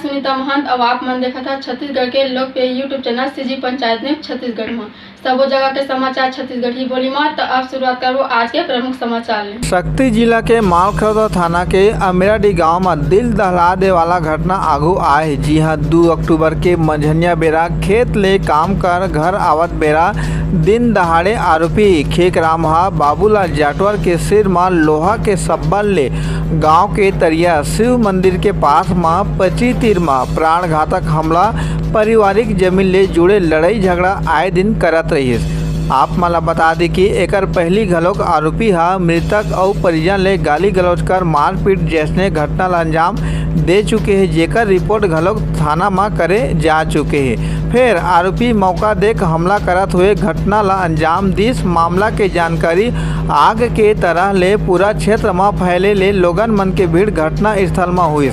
सुनीता महंत। अब आप मन देखा था छत्तीसगढ़ के लोकप्रिय YouTube channel CG panchayat news Chhattisgarh में सबो जगह के समाचार छत्तीसगढ़ की बोली में। तो अब शुरुआत करो आज के प्रमुख समाचार ले। शक्ति जिला के मालखरौदा थाना के अमेराडी गांव में दिल दहला दे वाला घटना आगू आए। जी हां, 2 अक्टूबर के मंझनिया बेरा खेत ले काम कर घर आवत बेरा दिन दहाड़े आरोपी खेकराम बाबूलाल जाटवर के सिर में लोहा के सब्बल ले गांव के तरिया शिव मंदिर के पास में 25 तीर में प्राणघातक हमला पारिवारिक जमीन ले जुड़े लड़ाई झगड़ा आए दिन करत रहीस। आप मला बता दी कि एकर पहली घलोक आरोपी मृतक और परिजन ले गाली गलौज कर मारपीट जैसने घटना ला अंजाम दे चुके हैं, जेकर रिपोर्ट घलोक थाना में करे जा चुके हैं। फिर आरोपी मौका देख हमला करत हुए घटना ला अंजाम दिस। मामला के जानकारी आग के तरह ले पूरा क्षेत्र में फैले ले लोगन मन के भीड़ घटना स्थल में हुई।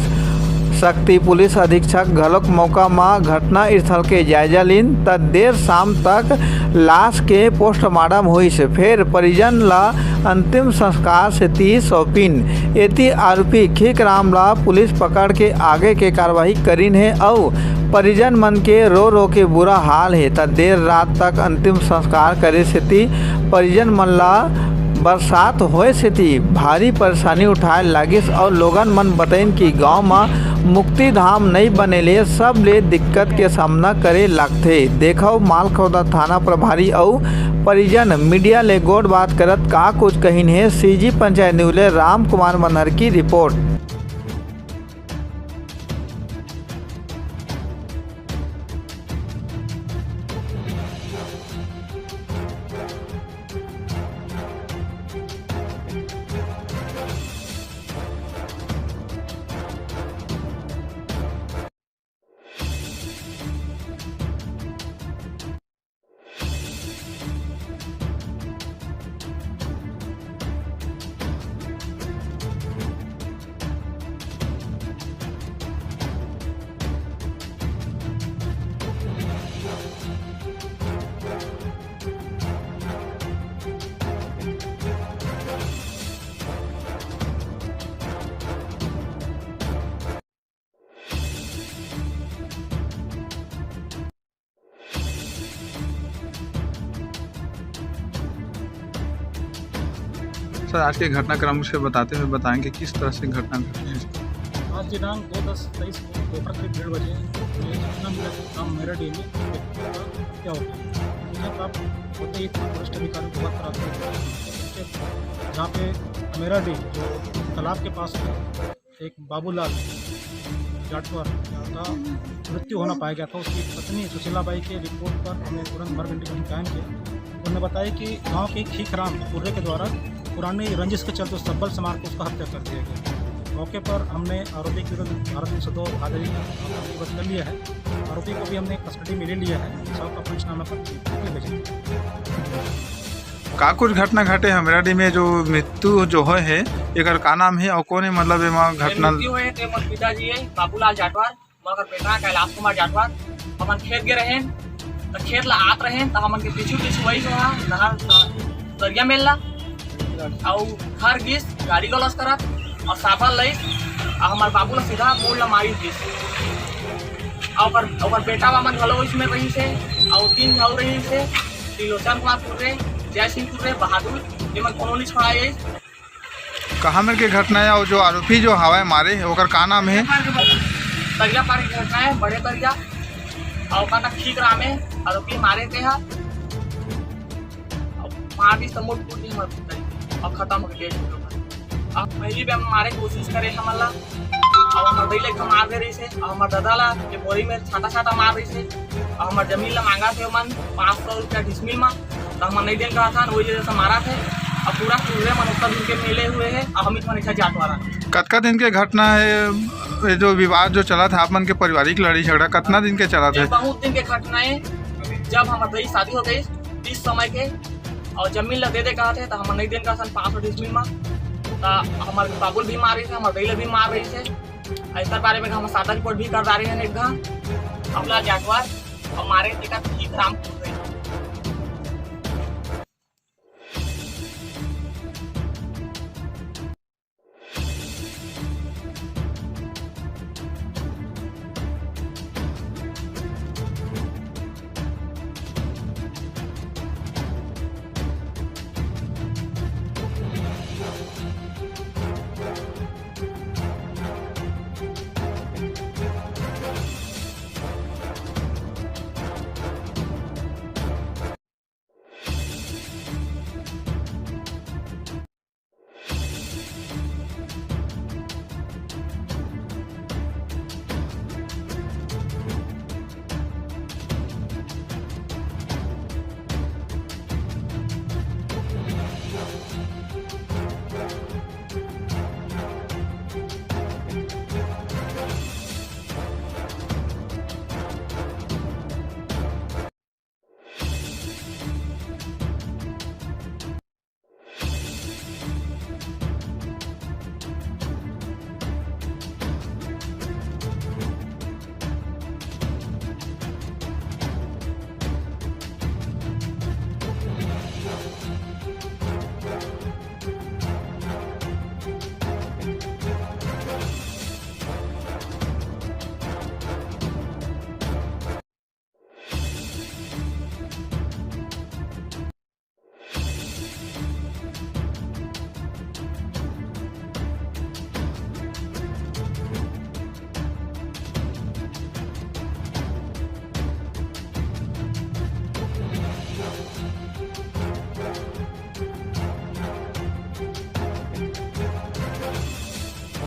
शक्ति पुलिस अधीक्षक घलोक मौका में घटना स्थल के जायजा लीन त देर शाम तक लाश के पोस्टमार्टम हुई से फिर परिजन ला अंतिम संस्कार से 30 सौंपिन। एती आरोपी खेकराम ला पुलिस पकड़ के आगे के कार्रवाई करीन है और परिजन मन के रो रो के बुरा हाल है। त देर रात तक अंतिम संस्कार करे से परिजन मन ला बरसात होए से भारी परेशानी उठाए लागिस और लोगन मन बताइन कि गांव में मुक्ति धाम नहीं बनेले सब ले दिक्कत के सामना करे लगथे। देखो मालखरौदा थाना प्रभारी और परिजन मीडिया ले गोड़ बात करत का कुछ कहिन है। सीजी पंचायत न्यूज ले राम कुमार मनहर की रिपोर्ट। सर, आज के घटनाक्रम से बताते हुए बताएंगे किस तरह से घटना घटी है। आज दिनांक 2/10/23 को दोपहर करीब 1:30 बजे काम अमेराडी में क्या होता है मुझे प्राप्त होते ही वरिष्ठ अधिकारियों को बात कराते हैं जहाँ पे अमेराडी जो तालाब के पास एक बाबूलाल जाटवर का मृत्यु होना पाया गया था। उसकी पत्नी सुशीला बाई के रिपोर्ट पर हमने तुरंत मर्ग इंटीमेशन कायम किया। उन्होंने बताया कि गाँव के खेकराम पुर्रे के द्वारा पुरानी रंजिश के चलते सब्बल से मार को उसका हत्या कर दिया गया। मौके पर हमने आरोपी के विरुद्ध भारत 302 भादरी पंजीबद्ध कर लिया है। आरोपी को भी हमने कस्टडी में ले लिया है। सब का पंचनामा पर भेजे। का कुछ घटना घटे अमेराडी में जो मृत्यु जो है एक का नाम है और कौन मतलब घटना पिताजी है बाबूलाल जाटवार मगर बेटा कैलाश कुमार जाटवार हमन खेत गए रहे तो खेत ला आत रहे तो हमन के पीछू वही जो नहर दरिया मेला और घर गिस गाड़ी गलस करत और साफा लई हमार बाबू ला सीधा बोल ला मारी दिस और बेटा हमन घलो इसमें रही से और 3 घाव रही से त्रिलोचन कुमार पुर्रे जय सिंह पुर्रे बहादुर निमन कोनो नहीं छड़ाए। कहाँ में के घटना है और जो आरोपी जो हवाए मारे ओकर का नाम है? तरिया पार की घटना है बड़े तरिया और का खेकराम है आरोपी मारे थे मार दी समूट पूरी मत अब खत्म हो गया। अब पहली भी हम मारे कोशिश करे हमला और हमारे दैले के मार दे रही से और हमारे दादा ला के बोरी में छाता छाता मार रही से और हमारे जमीन ला मांगा थे मन 500 रुपया डिसमिल में तो हम नहीं देन कहा था वही जैसे मारा थे। अब पूरा पूरे मन उत्तर दिन के मिले हुए हैं और हम इतना जाटवारा कतका दिन के घटना है जो विवाद जो चला था आप मन के पारिवारिक लड़ाई झगड़ा कितना दिन के चला था? बहुत दिन के घटना है। जब हमारे दही शादी हो गई 30 समय के और जमीन ला दे कहा थे तो हम नहीं देन का सन 500 डिसमिल में तो हमारे बाबुल भी मार रही थे हमारे दैले भी मार रही थे। ऐसा बारे में हम सादा रिपोर्ट भी कर रहे हैं एक अपना जाटवार और मारे ठीक राम